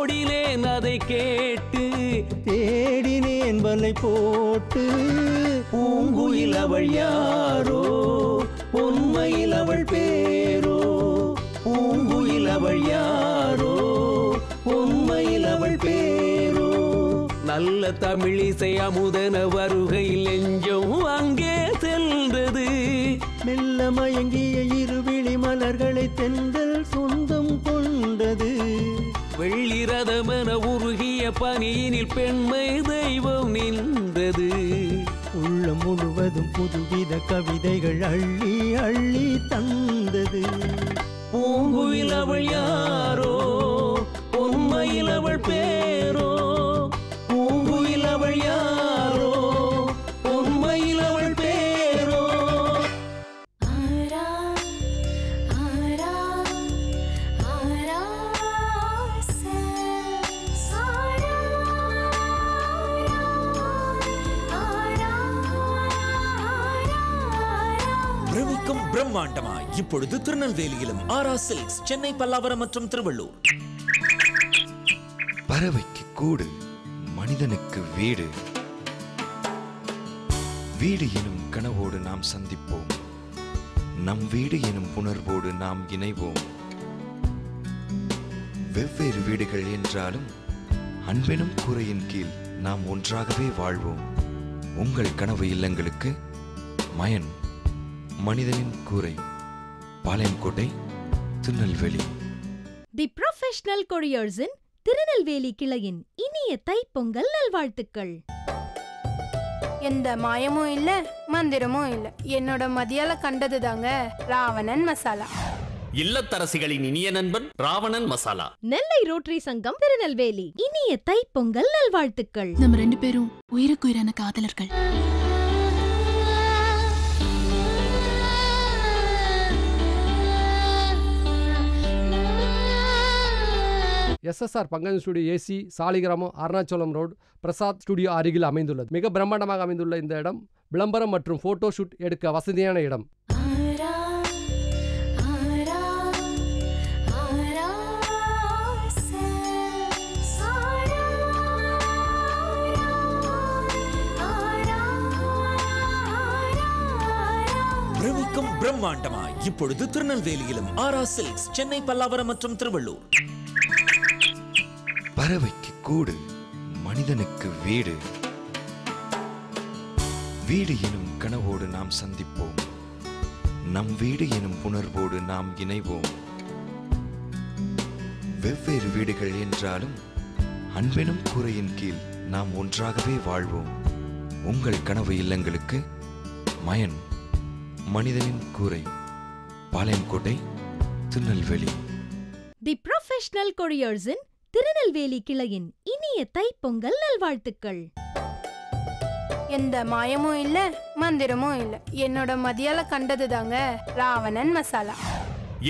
ஓடினேன் அதை கேட்டு தேடினேன் வலை போட்டு பூங்குயில் அவள் யாரோ பொன்மையில் அவள் பேரோ பூங்குயில் அவள் யாரோ பொன்மையில் அவள் பேரோ நல்ல தமிழிசை அமுதன வருகையில் நெஞ்சம் அங்கே சென்றது மெல்ல மயங்கிய இருவிழி மலர்களை தென்றல் சொந்தம் கொண்டது வெள்ளிரதமென உருகிய பனியினில் பெண்மை தெய்வம் நின்றது உள்ளம் முழுவதும் புதுவித கவிதைகள் அள்ளி அள்ளி தந்தது பூங்குயில் அவள் யாரோ பொன்மையில் அவள் பேரோ பூங்குயில் அவள் யாரோ பொன்மையில் அவள் பேரோ பிரமிக்கும் பிரம்மாண்டமா இப்பொழுது திருநெல்வேலியிலும் ஆரா சில்க்ஸ், சென்னை, பல்லாவரம் மற்றும் திருவள்ளூர். பறவைக்கு கூடு, மனிதனுக்கு வீடு. வீடு எனும் கனவோடு நாம் சந்திப்போம், நம் வீடு எனும் உணர்வோடு நாம் இணைவோம். வெவ்வேறு வீடுகள் என்றாலும் அன்பெனும் கூரையின் கீழ் நாம் ஒன்றாகவே வாழ்வோம். உங்கள் கனவு இல்லங்களுக்கு மயன் மனிதனின் கூரை, பாளையங்கோட்டை, திருநெல்வேலி. தி ப்ரொஃபஷனல் கொரியர்ஸின் திருநெல்வேலி கிளையின் இனிய தைப்பொங்கல் நல்வாழ்த்துக்கள். எந்த மாயமும் இல்ல மந்திரமும் இல்ல, என்னோட மதியால கண்டது தாங்க ராவணன் மசாலா. இல்லத்தரசிகளின் இனிய நண்பன் ராவணன் மசாலா. நெல்லை ரோட்டரி சங்கம் திருநெல்வேலி இனிய தைப்பொங்கல் நல்வாழ்த்துக்கள். நம்ம 2 பேரும் உயிருக்குயிரான காதலர்கள். SSR Pankaj studio AC, Saligramam, Arunachalam road, Prasad studio அருகில் அமைந்துள்ளது. மிக பிரம்மாண்டமாக அமைந்துள்ள இந்த இடம் விளம்பரம் மற்றும் போட்டோ ஷூட் எடுக்க வசதியான இடம். பிரமிக்கும் பிரம்மாண்டமா இப்பொழுது திருநெல்வேலியிலும் ஆரா சில்க்ஸ், சென்னை, பல்லாவரம் மற்றும் திருவள்ளூர். பறவைக்கு கூடு, மனிதனுக்கு வீடு. வீடு எனும் கனவோடு நாம் சந்திப்போம், நம் வீடு எனும் உணர்வோடு நாம் இணைவோம். வெவ்வேறு வீடுகள் என்றாலும் அன்பெனும் கூரையின் கீழ் நாம் ஒன்றாகவே வாழ்வோம். உங்கள் கனவு இல்லங்களுக்கு மயன் மனிதனின் கூரை, பாளையங்கோட்டை, திருநெல்வேலி. தி ப்ரொஃபஷனல் கொரியர்ஸின் திருநெல்வேலி கிளையின் இனிய தைப்பொங்கல் நல்வாழ்த்துக்கள். எந்த மாயமும் இல்ல மந்திரமும் இல்ல, என்னோட மதியால கண்டது தாங்க ராவணன் மசாலா.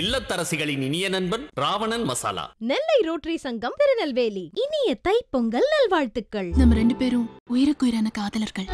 இல்லத்தரசிகளின் இனிய நண்பன் ராவணன் மசாலா. நெல்லை ரோட்டரி சங்கம் திருநெல்வேலி இனிய தைப்பொங்கல் நல்வாழ்த்துக்கள். நம்ம 2 பேரும் உயிருக்குயிரான காதலர்கள்.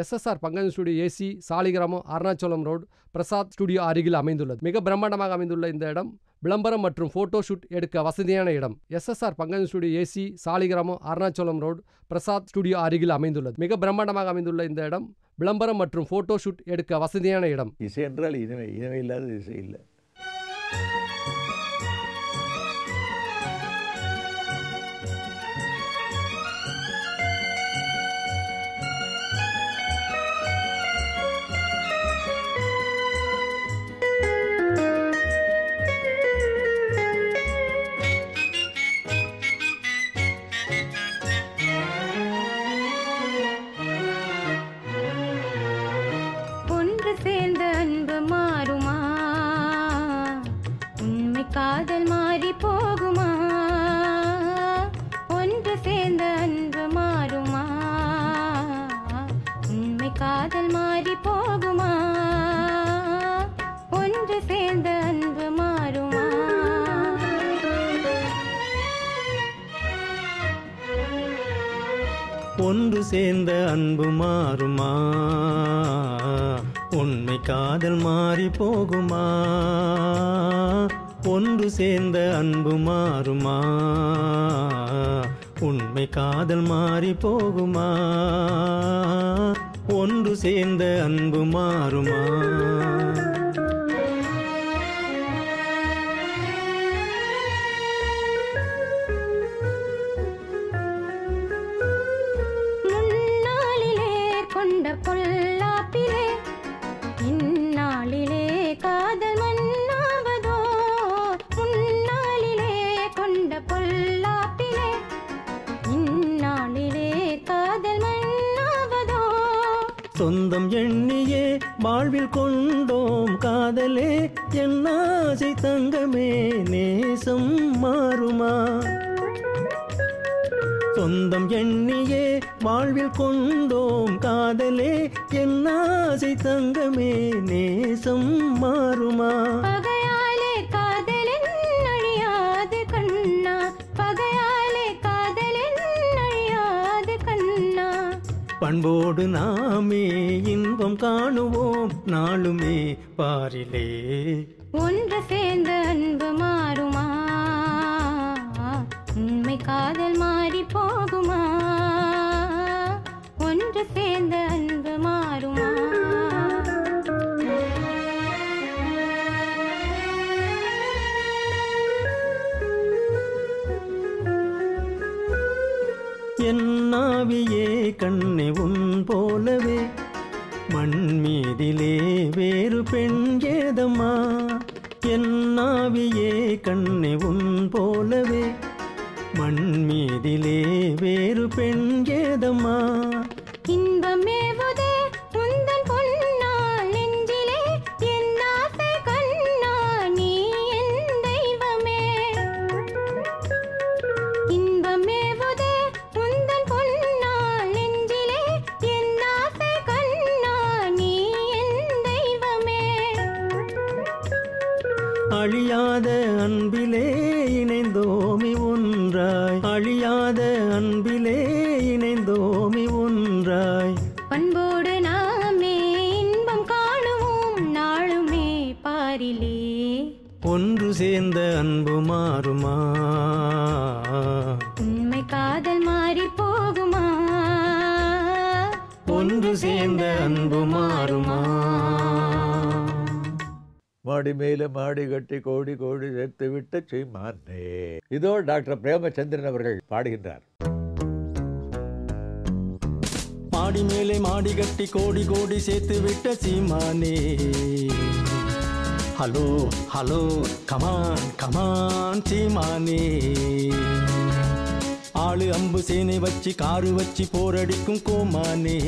SSR Pankaj studio AC, Saligramam, Arunachalam road, Prasad studio அருகில் அமைந்துள்ளது. மிக பிரம்மாண்டமாக அமைந்துள்ள இந்த இடம் விளம்பரம் மற்றும் போட்டோ ஷூட் எடுக்க வசதியான இடம். SSR Pankaj studio AC, Saligramam, Arunachalam road, Prasad studio அருகில் அமைந்துள்ளது. மிக பிரம்மாண்டமாக அமைந்துள்ள இந்த இடம் விளம்பரம் மற்றும் போட்டோ ஷூட் எடுக்க வசதியான இடம். இசை என்றால் இனிமை, இனிமை இல்லாத இசை இல்லை. காதல் மாறி போகுமா, ஒன்று சேர்ந்த அன்பு மாறுமா, உண்மை காதல் மாறி போகுமா, ஒன்று சேர்ந்த அன்பு மாறுமா. ஒன்று ஒன்று சேர்ந்த அன்பு மாறுமா, உண்மை காதல் மாறி போகுமா? ஒன்று சேர்ந்த அன்பு மாறுமா, உண்மை காதல் மாறி போகுமா? ஒன்று சேர்ந்த அன்பு மாறுமா? முன்னாளிலே கொண்ட பொல்லாப்பிலே இந்நாளிலே காதல் மன்னாவதோ? முன்னாளிலே கொண்ட பொல்லாப்பிலே இந்நாளிலே காதல் மன்னாவதோ? சொந்தம் எண்ணியே வாழ்வில் கொண்டோம் காதலே, என் ஆசை தங்கமே நேசம் மாறுமா? சொந்தம் எண்ணியே வாழ்வில் கொண்டோம் காதலே, என் ஆசை தங்கமே நேசம் மாறுமா? பகையாலே காதலின் அழியாது கண்ணா, பகையாலே காதலின் அழியாது கண்ணா. பண்போடு நாமே இன்பம் காணுவோம் நாளுமே பாரிலே. ஒன்று சேர்ந்த அன்பு மாறுமா, உண்மை காதல் மாறி போகுமா? ஒன்று சேர்ந்த அன்பு மாறுமா? என் ஆவியே கண்ணே உன் போலவே மண் மீதிலே வேறு பெண் ஏதம்மா? என் ஆவியே கண்ணே உன் போலவே மண் மீதிலே வேறு பெண் ஏதம்மா? இன்பமேவுதே உந்தன் பொன்னால் நெஞ்சிலே, என் ஆசை கண்ணா நீ என் தெய்வமே. இன்பமேவுதே உந்தன் பொன்னால் நெஞ்சிலே, என் ஆசை கண்ணா நீ என் தெய்வமே. அழியாத அன்பிலே இணைந்தோமி ஒன்றாய், அழியாத அன்பிலே இணைந்தோமி ஒன்றாய். பண்போடு நாமே இன்பம் காணுவோம் நாளுமே பாரிலே. ஒன்று சேர்ந்த அன்பு மாறுமா, உண்மை காதல் மாறி போகுமா? ஒன்று சேர்ந்த அன்பு மாறுமா? மாடி மேல மாடி கட்டி கோடி கோடி சேர்த்து விட்ட செய்மானே. இதோ டாக்டர் பிரேமச்சந்திரன் அவர்கள் பாடுகின்றார். மாடி மேலே மாடி கட்டி கோடி கோடி சேர்த்து விட்ட சீமானே. ஹலோ ஹலோ கமான் கமான் சீமானே. ஆளு அம்பு சேனை வச்சு காரு வச்சு போரடிக்கும் கோமானே.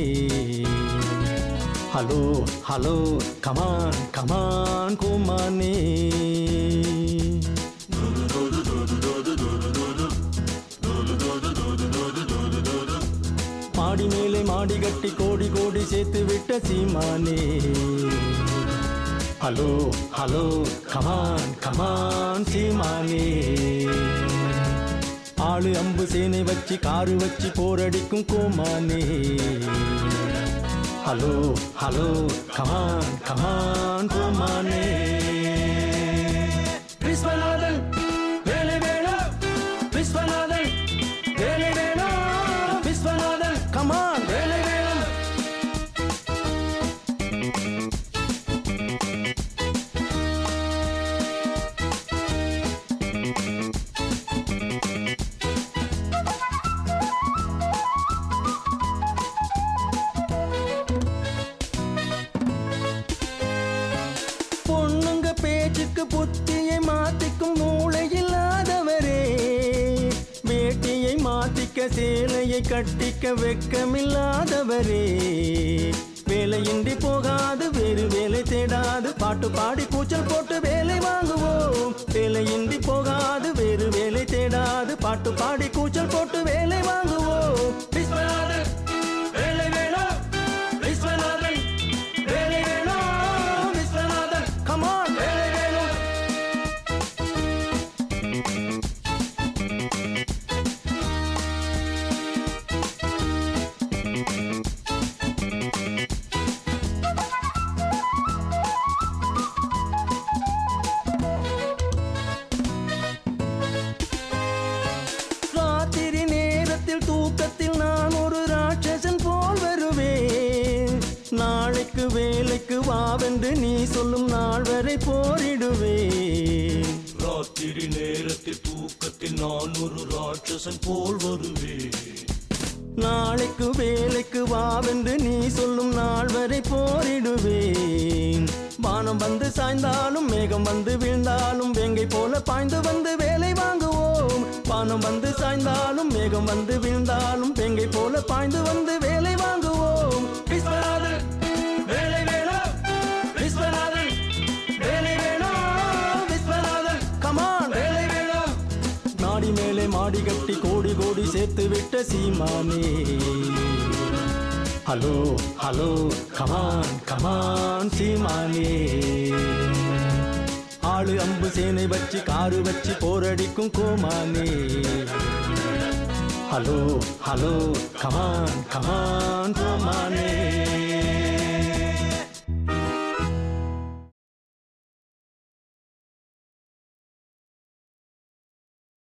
ஹலோ ஹலோ கமான் கமான் கோமானே. மாடி மேலே மாடி கட்டி கோடி கோடி சேர்த்து விட்ட சீமானே. ஹலோ ஹலோ கமான் கமான் சீமானே. ஆளு அம்பு சேனை வச்சு காரு வச்சு போரடிக்கும் கோமானே. ஹலோ ஹலோ கமான் கமான் கோமானே. விஸ்வநாதன் வேலை வேணும், விஸ்வநாதன் வேலை வேணும், விஸ்வநாதன் கமான் வேலை வேணும். பொண்ணுங்க பேச்சுக்கு புத்தியை மாத்திக்கும் மூளை இல்லாதவரே. வேட்டியை மாத்திக்க சேலையை கட்டிக்க வெக்கமில்லாதவரே. வேலையின்றி போகாது வேறு வேலை தேடாது பாட்டு பாடி கூச்சல் போட்டு வேலை வாங்குவோம். வேலையின்றி போகாது வேறு வேலை தேடாது பாட்டு பாடி கூச்சல் போட்டு வேலை வாங்குவோம். விஸ்வநாதன் வேலை வேணும், விஸ்வநாதன் வேலை வேணும், விஸ்வநாதன் கமான் வேலை வேணும். நாளைக்கு வேலைக்கு வாவென்று நீ சொல்லும் நாள் வரை போரிடுவேன். ராத்திரி நேரத்தில் தூக்கத்தில் நான் ஒரு ராட்சசன் போல் வருவேன். நாளைக்கு வேலைக்கு வாவென்று நீ சொல்லும் நாள் வரை போரிடுவேன். வானம் வந்து சாய்ந்தாலும் மேகம் வந்து வீழ்ந்தாலும் வேங்கை போல பாய்ந்து வந்து வேலை வாங்குவோம். வானம் வந்து சாய்ந்தாலும் மேகம் வந்து வீழ்ந்தாலும் வேங்கை போல பாய்ந்து வந்து வேலை வாங்குவோம். விஸ்வநாதன் வேலை வேணும், விஸ்வநாதன் வேலை வேணும், விஸ்வநாதன் கமான் வேலை வேணும். நாடி மேலே மாடி கட்டி கோடி கோடி சேர்த்து விட்ட சீமானே. ஹலோ ஹலோ கமான் கமான் சீமானே. ஆளு அம்பு சேனை வச்சு காரு வச்சு போரடிக்கும் கோமானே. Hello hello come on come on கோமானே.